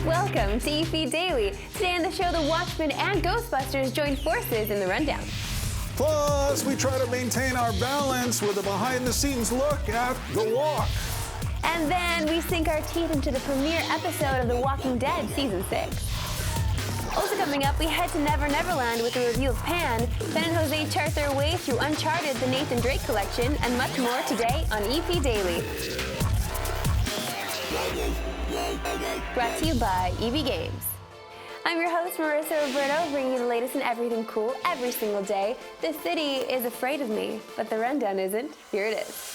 Welcome to EP Daily. Today on the show, The Watchmen and Ghostbusters join forces in the rundown. Plus, we try to maintain our balance with a behind-the-scenes look at The Walk. And then we sink our teeth into the premiere episode of The Walking Dead Season 6. Also coming up, we head to Never Neverland with a review of Pan. Ben and Jose chart their way through Uncharted, the Nathan Drake collection, and much more today on EP Daily. Brought to you by EB Games. I'm your host, Marissa Roberto, bringing you the latest in everything cool every single day. The city is afraid of me, but the rundown isn't. Here it is.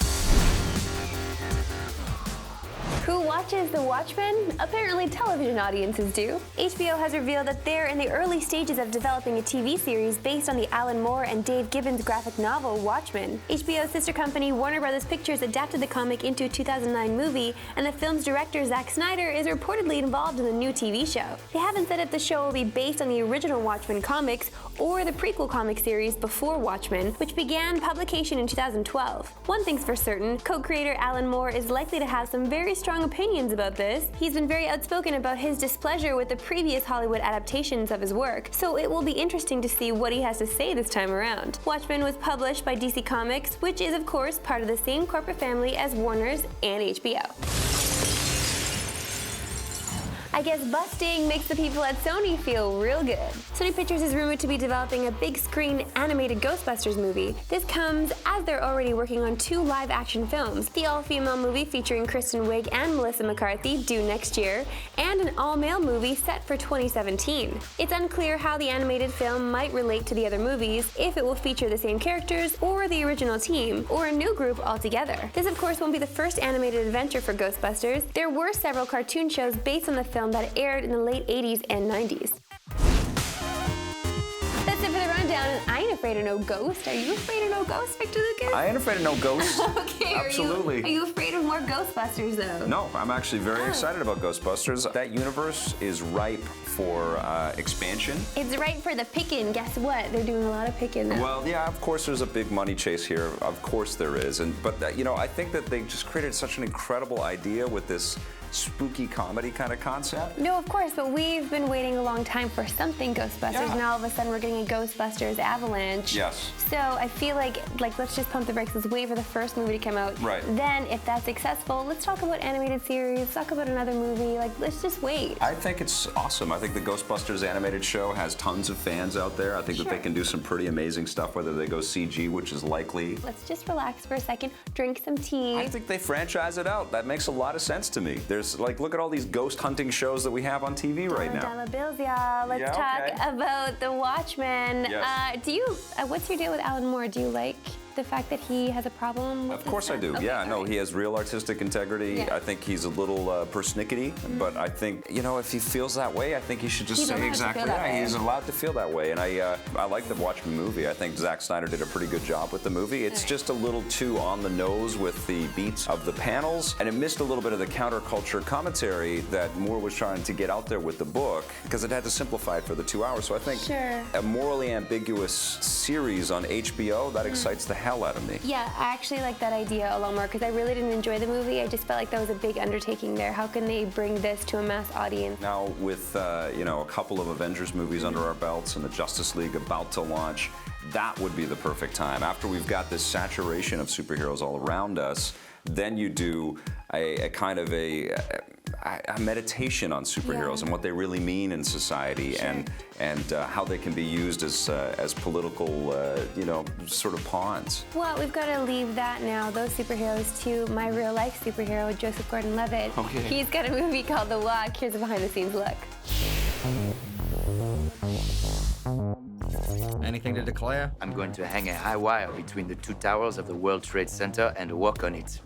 Who watches The Watchmen? Apparently television audiences do. HBO has revealed that they're in the early stages of developing a TV series based on the Alan Moore and Dave Gibbons graphic novel, Watchmen. HBO's sister company, Warner Bros. Pictures, adapted the comic into a 2009 movie, and the film's director, Zack Snyder, is reportedly involved in the new TV show. They haven't said if the show will be based on the original Watchmen comics or the prequel comic series before Watchmen, which began publication in 2012. One thing's for certain, co-creator Alan Moore is likely to have some very strong opinions about this. He's been very outspoken about his displeasure with the previous Hollywood adaptations of his work, so it will be interesting to see what he has to say this time around. Watchmen was published by DC Comics, which is of course part of the same corporate family as Warner's and HBO. I guess busting makes the people at Sony feel real good. Sony Pictures is rumored to be developing a big-screen animated Ghostbusters movie. This comes as they're already working on 2 live-action films, the all-female movie featuring Kristen Wiig and Melissa McCarthy due next year, and an all-male movie set for 2017. It's unclear how the animated film might relate to the other movies, if it will feature the same characters, or the original team, or a new group altogether. This of course won't be the first animated adventure for Ghostbusters. There were several cartoon shows based on the film that aired in the late 80s and 90s. That's it for the rundown, and I ain't afraid of no ghost. Are you afraid of no ghost, Victor Lucas? I ain't afraid of no ghosts. Okay, Absolutely. Are you afraid of more Ghostbusters, though? No, I'm actually very excited about Ghostbusters. That universe is ripe for expansion. It's ripe for the picking. Guess what? They're doing a lot of picking now. Well, yeah, of course there's a big money chase here. Of course there is. But I think that they just created such an incredible idea with this spooky comedy kind of concept. No, of course, but we've been waiting a long time for something Ghostbusters, Yeah. and all of a sudden we're getting a Ghostbusters avalanche. Yes. So I feel like let's just pump the brakes. Let's wait for the first movie to come out. Right. Then, if that's successful, let's talk about animated series. Let's talk about another movie. Let's just wait. I think it's awesome. I think the Ghostbusters animated show has tons of fans out there. I think that they can do some pretty amazing stuff, whether they go CG, which is likely. Let's just relax for a second, drink some tea. I think they franchise it out. That makes a lot of sense to me. There's look at all these ghost hunting shows that we have on TV right now. Dollar bills, y'all. Let's talk about The Watchmen. Yes. What's your deal with Alan Moore? Do you like the fact that he has a problem with Of course I do. Okay, Yeah, no, right. he has real artistic integrity. Yeah. I think he's a little persnickety, but I think, if he feels that way, I think he should just He's allowed say to exactly feel that that. way. He's allowed to feel that way. And I like the Watchmen movie. I think Zack Snyder did a pretty good job with the movie. It's just a little too on the nose with the beats of the panels, and it missed a little bit of the counterculture commentary that Moore was trying to get out there with the book, because it had to simplify it for the 2 hours. So I think a morally ambiguous series on HBO, that excites the hell out of me. Yeah, I actually like that idea a lot more because I really didn't enjoy the movie. I just felt like that was a big undertaking there. How can they bring this to a mass audience? Now with a couple of Avengers movies under our belts and the Justice League about to launch, that would be the perfect time. After we've got this saturation of superheroes all around us, then you do a kind of a meditation on superheroes and what they really mean in society, and how they can be used as political, sort of pawns. Well, we've got to leave that now, those superheroes, to my real-life superhero, Joseph Gordon-Levitt. Okay. He's got a movie called The Walk. Here's a behind-the-scenes look. Anything to declare? I'm going to hang a high wire between the 2 towers of the World Trade Center and walk on it.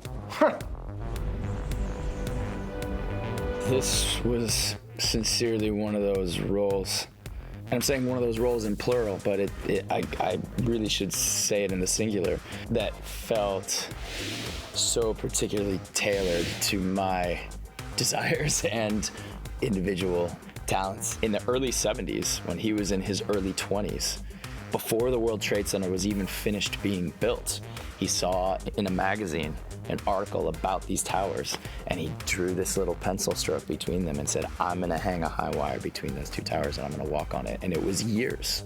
This was sincerely one of those roles. And I'm saying one of those roles in plural, but I really should say it in the singular, that felt so particularly tailored to my desires and individual talents. In the early 70s, when he was in his early 20s, before the World Trade Center was even finished being built. He saw in a magazine an article about these towers, and he drew this little pencil stroke between them and said, I'm gonna hang a high wire between those two towers and I'm gonna walk on it. And it was years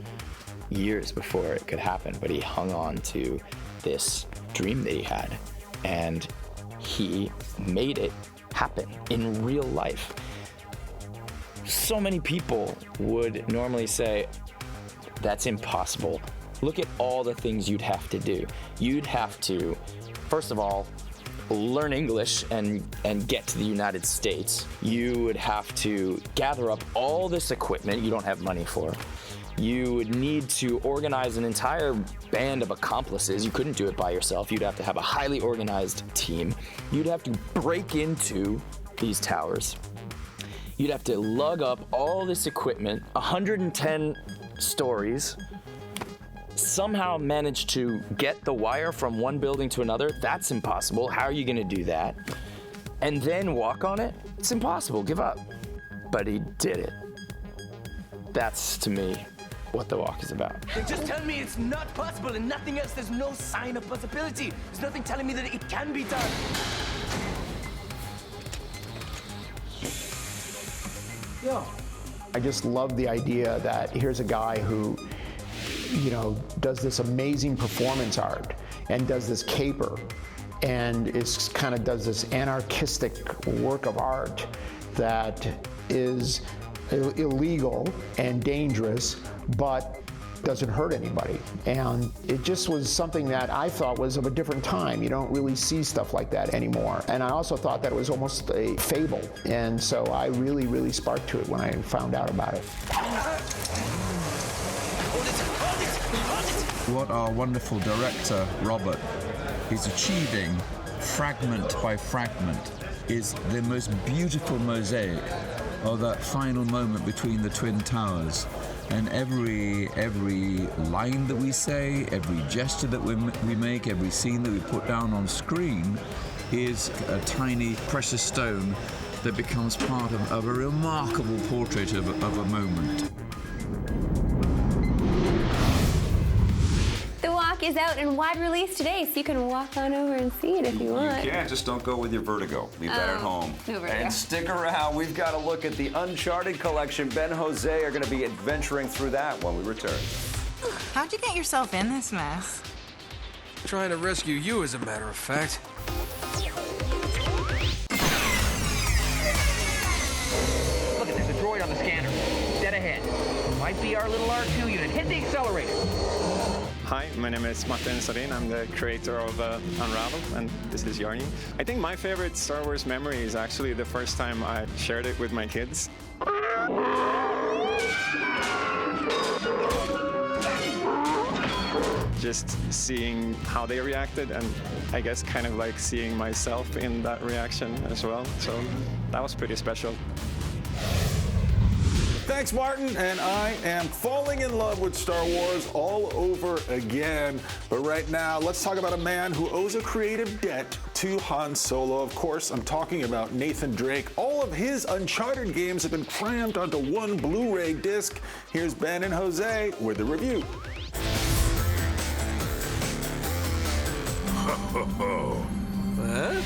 before it could happen, but he hung on to this dream that he had, and he made it happen in real life. So many people would normally say, that's impossible. Look at all the things you'd have to do. You'd have to, first of all, learn English and get to the United States. You would have to gather up all this equipment you don't have money for. You would need to organize an entire band of accomplices. You couldn't do it by yourself. You'd have to have a highly organized team. You'd have to break into these towers. You'd have to lug up all this equipment, 110 stories, somehow manage to get the wire from one building to another. That's impossible. How are you gonna do that? And then walk on it? It's impossible, give up. But he did it. That's, to me, what the walk is about. They just tell me it's not possible and nothing else. There's no sign of possibility. There's nothing telling me that it can be done. I just love the idea that here's a guy who, does this amazing performance art and does this caper and does this anarchistic work of art that is illegal and dangerous, but doesn't hurt anybody. And it just was something that I thought was of a different time. You don't really see stuff like that anymore. And I also thought that it was almost a fable. And so I really, really sparked to it when I found out about it. What our wonderful director, Robert, is achieving fragment by fragment is the most beautiful mosaic of that final moment between the Twin Towers. And every line that we say, every gesture that we make, every scene that we put down on screen is a tiny precious stone that becomes part of a remarkable portrait of a moment. The Walk is out in wide release today, so you can walk on over and see it if you want. You can, just don't go with your vertigo. Leave that at home. No vertigo. And stick around. We've got a look at the Uncharted collection. Ben and Jose are going to be adventuring through that when we return. How'd you get yourself in this mess? Trying to rescue you, as a matter of fact. Look, there's a droid on the scanner. Dead ahead. Might be our little R2 unit. Hit the accelerator. Hi, my name is Martin Sarin. I'm the creator of Unravel, and this is Yarny. I think my favorite Star Wars memory is actually the first time I shared it with my kids. Just seeing how they reacted, and I guess kind of like seeing myself in that reaction as well. So that was pretty special. Thanks, Martin. And I am falling in love with Star Wars all over again. But right now, let's talk about a man who owes a creative debt to Han Solo. Of course, I'm talking about Nathan Drake. All of his Uncharted games have been crammed onto one Blu-ray disc. Here's Ben and Jose with the review.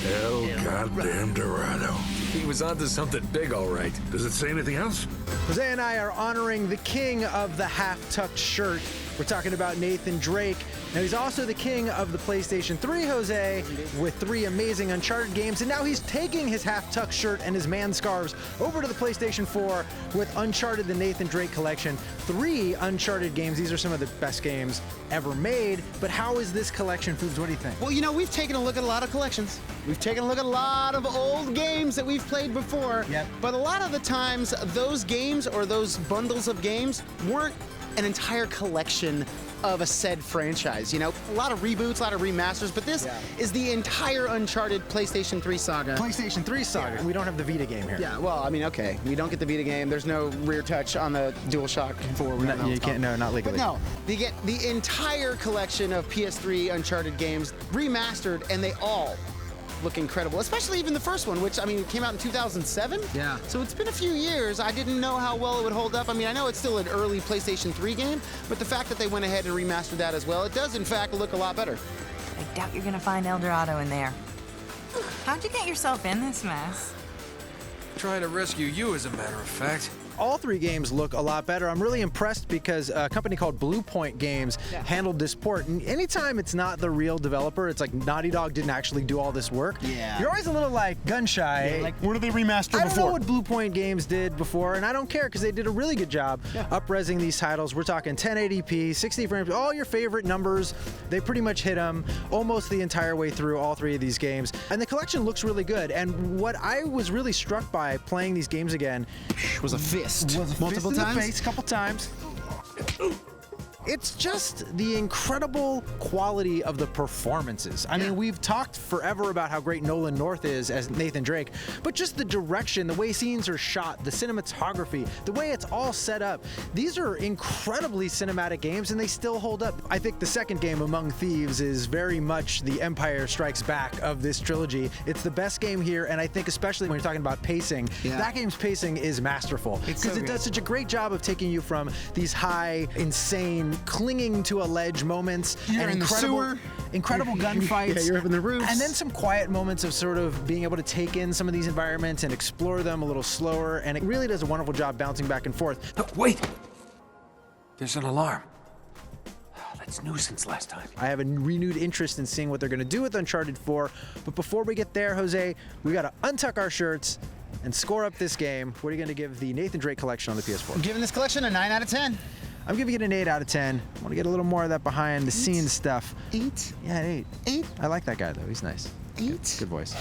El goddamn Dorado. He was onto something big, all right. Does it say anything else? Jose and I are honoring the king of the half-tucked shirt. We're talking about Nathan Drake. Now, he's also the king of the PlayStation 3, Jose, with 3 amazing Uncharted games. And now he's taking his half-tucked shirt and his man scarves over to the PlayStation 4 with Uncharted, the Nathan Drake collection. 3 Uncharted games. These are some of the best games ever made. But how is this collection, Foobs? What do you think? Well, we've taken a look at a lot of collections. We've taken a look at a lot of old games that we've played before. Yep. But a lot of the times, those games or those bundles of games weren't an entire collection of a said franchise. A lot of reboots, a lot of remasters, but this is the entire Uncharted PlayStation 3 saga. PlayStation 3 saga. We don't have the Vita game here. Yeah, well, okay. We don't get the Vita game. There's no rear touch on the DualShock 4. You can't, no, not legally. But no, you get the entire collection of PS3 Uncharted games remastered, and they all look incredible, especially even the first one, which, I mean, it came out in 2007. Yeah. So it's been a few years. I didn't know how well it would hold up. I mean, I know it's still an early PlayStation 3 game, but the fact that they went ahead and remastered that as well, it does, in fact, look a lot better. I doubt you're gonna find El Dorado in there. How'd you get yourself in this mess? Trying to rescue you, as a matter of fact. All three games look a lot better. I'm really impressed because a company called Blue Point Games handled this port. And anytime it's not the real developer, it's like Naughty Dog didn't actually do all this work. Yeah. You're always a little like gun shy. Yeah, like, what did they remaster I before? don't know what Blue Point Games did before, and I don't care because they did a really good job up-resing these titles. We're talking 1080p, 60 frames, all your favorite numbers. They pretty much hit them almost the entire way through all three of these games. And the collection looks really good. And what I was really struck by playing these games again was a fist. Multiple times? The face, couple times. It's just the incredible quality of the performances. I mean, we've talked forever about how great Nolan North is as Nathan Drake, but just the direction, the way scenes are shot, the cinematography, the way it's all set up. These are incredibly cinematic games, and they still hold up. I think the second game, Among Thieves, is very much the Empire Strikes Back of this trilogy. It's the best game here, and I think especially when you're talking about pacing, that game's pacing is masterful. Because it does such a great job of taking you from these high, insane, clinging to a ledge moments You're and in the sewer. incredible gunfights. Yeah, you're up in the roofs. And then some quiet moments of sort of being able to take in some of these environments and explore them a little slower. And it really does a wonderful job bouncing back and forth. Oh, wait! There's an alarm. That's new since last time. I have a renewed interest in seeing what they're going to do with Uncharted 4. But before we get there, Jose, we got to untuck our shirts and score up this game. What are you going to give the Nathan Drake collection on the PS4? I'm giving this collection a 9 out of 10. I'm giving it an 8 out of 10. I want to get a little more of that behind the scenes stuff. 8? Yeah, an 8. 8? I like that guy, though. He's nice. 8? Good voice.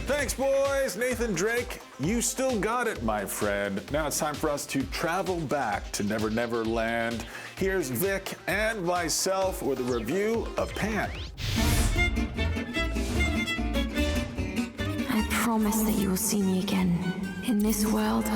Thanks, boys. Nathan Drake, you still got it, my friend. Now it's time for us to travel back to Never Never Land. Here's Vic and myself with a review of Pan. I promise that you will see me again in this world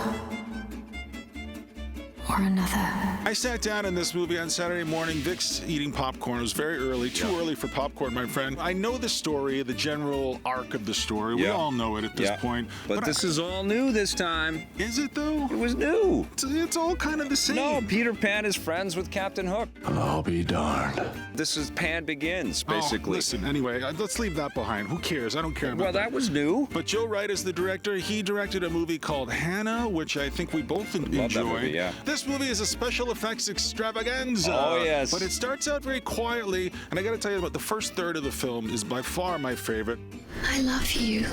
or another. I sat down in this movie on Saturday morning. Vic's eating popcorn. It was very early, too early for popcorn, my friend. I know the story, the general arc of the story. We all know it at this point. But this is all new this time. Is it, though? It was new. It's all kind of the same. No, Peter Pan is friends with Captain Hook. I'll be darned. This is Pan Begins, basically. Oh, listen, anyway, let's leave that behind. Who cares? I don't care about that. Well, that was new. But Joe Wright is the director. He directed a movie called Hannah, which I think we both enjoyed. That movie, yeah. This movie is a special effects extravaganza. Oh, yes. But it starts out very quietly, and I got to tell you about the first third of the film is by far my favorite. I love you,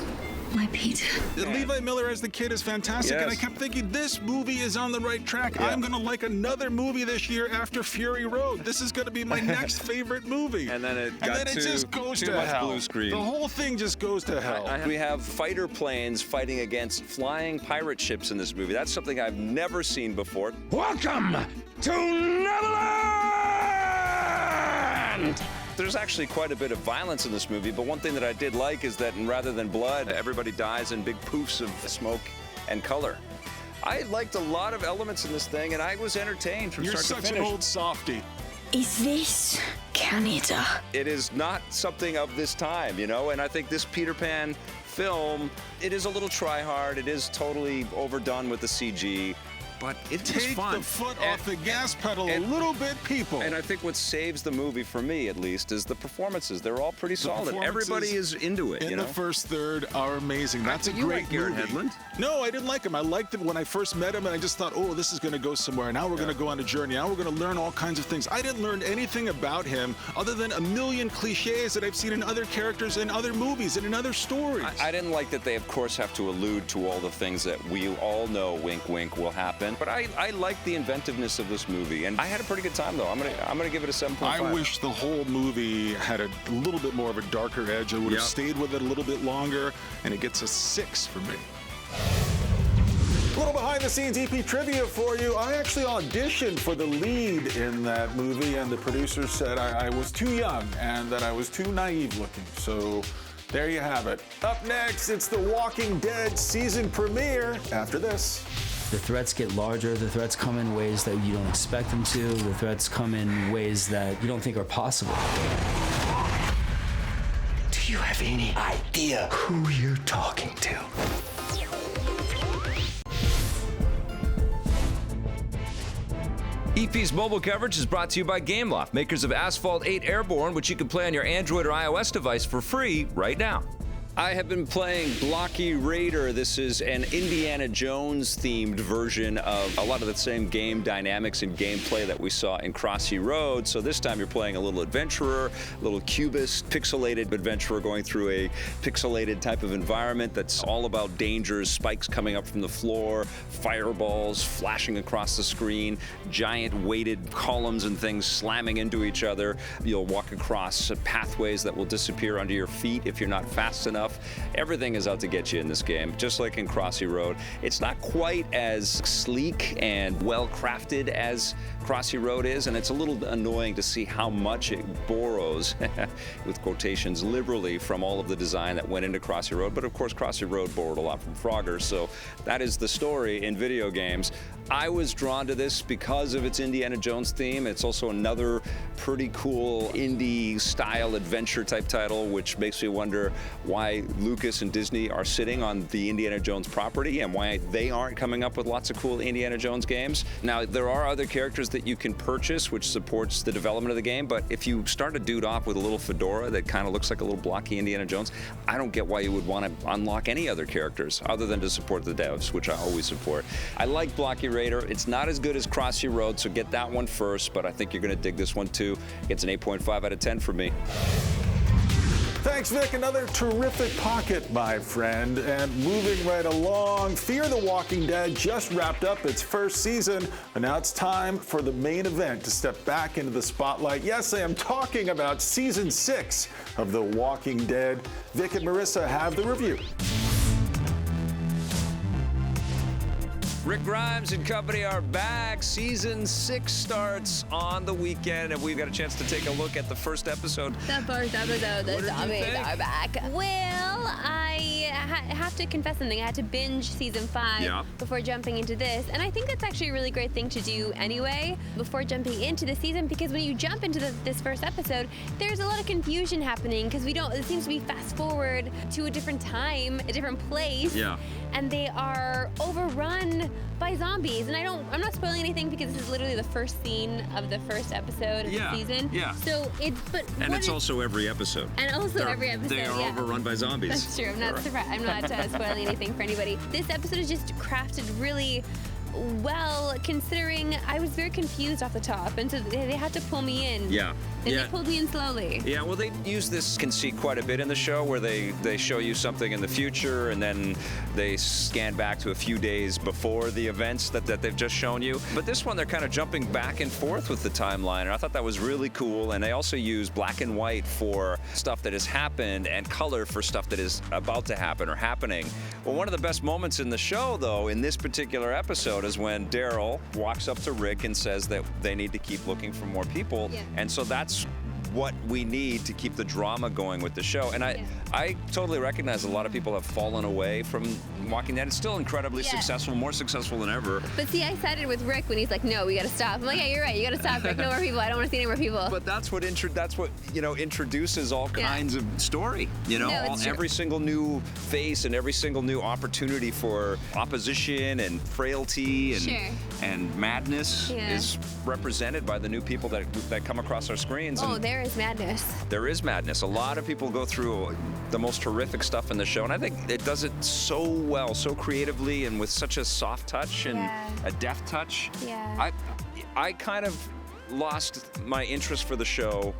my Peter. Levi Miller as the kid is fantastic, and I kept thinking, this movie is on the right track. I'm going to like another movie this year after Fury Road. This is going to be my next favorite movie. And then it just goes too to much hell. blue screen. The whole thing just goes to hell. We have fighter planes fighting against flying pirate ships in this movie. That's something I've never seen before. Welcome to Neverland! There's actually quite a bit of violence in this movie, but one thing that I did like is that rather than blood, everybody dies in big poofs of smoke and color. I liked a lot of elements in this thing, and I was entertained from You're start to such finish. an old softie. Is this Canada? It is not something of this time, you know, and I think this Peter Pan film, it is a little try-hard. It is totally overdone with the CG. But it was fun. Take the foot off the gas pedal a little bit, people. And I think what saves the movie, for me at least, is the performances. They're all pretty solid. Everybody is into it, in you know? the first third are amazing. That's a You great like Garrett movie. Hedlund? No, I didn't like him. I liked him when I first met him, and I just thought, oh, this is going to go somewhere. Now we're going to go on a journey. Now we're going to learn all kinds of things. I didn't learn anything about him other than a million cliches that I've seen in other characters in other movies and in other stories. I didn't like that they, of course, have to allude to all the things that we all know, wink, wink, will happen. But I like the inventiveness of this movie, and I had a pretty good time, though. I'm gonna give it a 7.5. I wish the whole movie had a little bit more of a darker edge. I would have stayed with it a little bit longer, and it gets a 6 for me. A little behind-the-scenes EP trivia for you. I actually auditioned for the lead in that movie, and the producer said I was too young and that I was too naive looking. So there you have it. Up next, it's The Walking Dead season premiere after this. The threats get larger. The threats come in ways that you don't expect them to. The threats come in ways that you don't think are possible. Do Do you have any idea who you're talking to? EP's mobile coverage is brought to you by Gameloft, makers of Asphalt 8 Airborne, which you can play on your Android or iOS device for free right now. I have been playing Blocky Raider. This is an Indiana Jones themed version of a lot of the same game dynamics and gameplay that we saw in Crossy Road. So this time you're playing a little adventurer, a little cubist, pixelated adventurer going through a pixelated type of environment that's all about dangers, spikes coming up from the floor, fireballs flashing across the screen, giant weighted columns and things slamming into each other. You'll walk across pathways that will disappear under your feet if you're not fast enough. Everything is out to get you in this game, just like in Crossy Road. It's not quite as sleek and well-crafted as Crossy Road is, and it's a little annoying to see how much it borrows, with quotations, liberally from all of the design that went into Crossy Road. But of course, Crossy Road borrowed a lot from Frogger, so that is the story in video games. I was drawn to this because of its Indiana Jones theme. It's also another pretty cool indie-style adventure-type title, which makes me wonder why Lucas and Disney are sitting on the Indiana Jones property and why they aren't coming up with lots of cool Indiana Jones games. Now, there are other characters that you can purchase, which supports the development of the game, but if you start a dude off with a little fedora that kind of looks like a little blocky Indiana Jones, I don't get why you would want to unlock any other characters other than to support the devs, which I always support. I like Blocky Raider. It's not as good as Crossy Road, so get that one first, but I think you're going to dig this one too. It's an 8.5 out of 10 for me. Thanks, Vic. Another terrific pocket, my friend. And moving right along, Fear the Walking Dead just wrapped up its first season, and now it's time for the main event to step back into the spotlight. Yes, I am talking about season 6 of The Walking Dead. Vic and Marissa have the review. Rick Grimes and company are back. Season 6 starts on the weekend, and we've got a chance to take a look at the first episode. The first episode, the zombies are back. Well, I have to confess something. I had to binge season 5 before jumping into this, and I think that's actually a really great thing to do anyway before jumping into the season, because when you jump into this first episode, there's a lot of confusion happening because it seems to be fast forward to a different time, a different place. Yeah. And they are overrun by zombies. And I'm not spoiling anything because this is literally the first scene of the first episode of the season. Yeah. So it's also every episode. And also every episode. They are overrun by zombies. That's true. I'm not surprised. I'm not spoiling anything for anybody. This episode is just crafted really well, considering I was very confused off the top, and so they had to pull me in. Yeah. And they pulled me in slowly. Yeah, well, they use this conceit quite a bit in the show, where they show you something in the future, and then they scan back to a few days before the events that they've just shown you. But this one, they're kind of jumping back and forth with the timeline, and I thought that was really cool. And they also use black and white for stuff that has happened and color for stuff that is about to happen or happening. Well, one of the best moments in the show, though, in this particular episode, is when Daryl walks up to Rick and says that they need to keep looking for more people. Yeah. And so that's what we need to keep the drama going with the show. And I totally recognize a lot of people have fallen away from Walking Dead. It's still incredibly successful, more successful than ever. But see, I sided with Rick when he's like, no, we gotta stop. I'm like, yeah, you're right, you gotta stop, Rick. No more people. I don't want to see any more people. But that's what introduces all kinds of story. Every single new face and every single new opportunity for opposition and frailty and madness is represented by the new people that come across our screens. Oh, there is madness. There is madness. A lot of people go through the most horrific stuff in the show, and I think it does it so well, so creatively, and with such a soft touch and a deft touch. Yeah. I kind of lost my interest for the show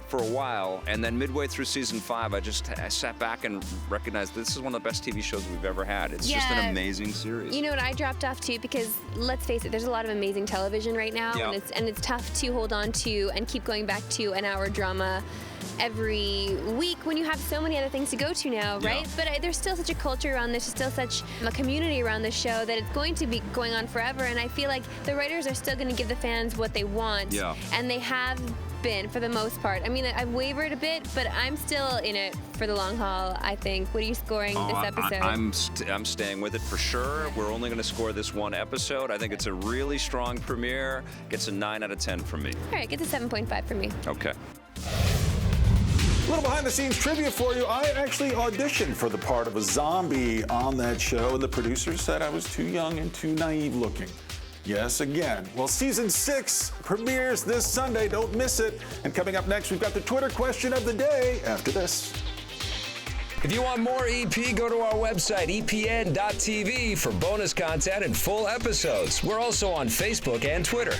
for a while, and then midway through season 5, I sat back and recognized this is one of the best TV shows we've ever had. It's just an amazing series. You know what, I dropped off too, because let's face it, there's a lot of amazing television right now, and it's tough to hold on to and keep going back to an hour drama every week when you have so many other things to go to now, right? But there's still such a culture around this, there's still such a community around this show that it's going to be going on forever, and I feel like the writers are still going to give the fans what they want, and they have been for the most part. I mean, I've wavered a bit, but I'm still in it for the long haul, I think. What are you scoring this episode? I'm staying with it for sure. We're only going to score this one episode. I think it's a really strong premiere. Gets a 9 out of 10 from me. All right, gets a 7.5 from me. Okay. Little behind-the-scenes trivia for you. I actually auditioned for the part of a zombie on that show, and the producers said I was too young and too naive looking. Yes, again. Well, season 6 premieres this Sunday. Don't miss it. And coming up next, we've got the Twitter question of the day after this. If you want more EP, go to our website, epn.tv, for bonus content and full episodes. We're also on Facebook and Twitter.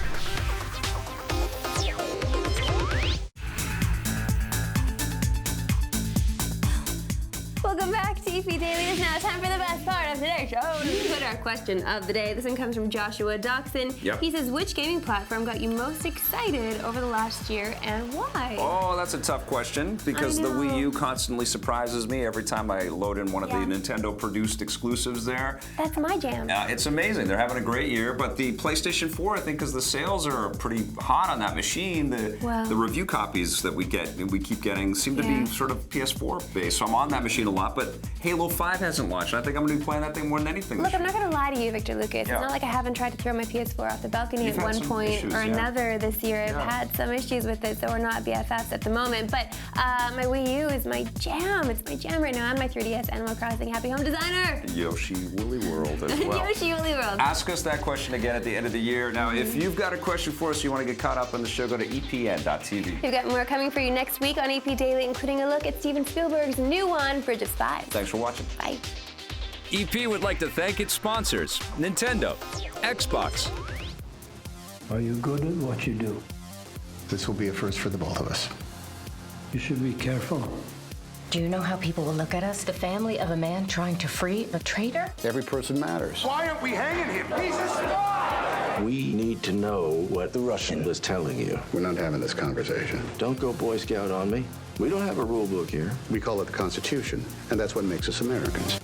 Welcome back to EP Daily. It's now time for the best part of today's show. The Twitter question of the day. This one comes from Joshua Doxson. Yep. He says, which gaming platform got you most excited over the last year and why? Oh, that's a tough question because the Wii U constantly surprises me every time I load in one of the Nintendo-produced exclusives there. That's my jam. It's amazing. They're having a great year, but the PlayStation 4, I think, because the sales are pretty hot on that machine, the review copies that we keep getting seem to be sort of PS4-based, so I'm on that machine a lot, but Halo 5 hasn't launched. I think I'm going to be playing that thing more than anything. Look, I'm not going to lie to you, Victor Lucas. It's not like I haven't tried to throw my PS4 off the balcony at one point or another this year. I've had some issues with it, so we're not BFFs at the moment. But my Wii U is my jam. It's my jam right now. And my 3DS Animal Crossing Happy Home Designer. Yoshi Woolly World as well. Yoshi Woolly World. Ask us that question again at the end of the year. Now, if you've got a question for us, you want to get caught up on the show, go to epn.tv. We've got more coming for you next week on EP Daily, including a look at Steven Spielberg's new one, Bridge of Spies. Thanks for watching. Bye. EP would like to thank its sponsors, Nintendo, Xbox. Are you good at what you do? This will be a first for the both of us. You should be careful. Do you know how people will look at us? The family of a man trying to free a traitor? Every person matters. Why aren't we hanging him? He's a spy! We need to know what the Russian was telling you. We're not having this conversation. Don't go Boy Scout on me. We don't have a rule book here. We call it the Constitution, and that's what makes us Americans.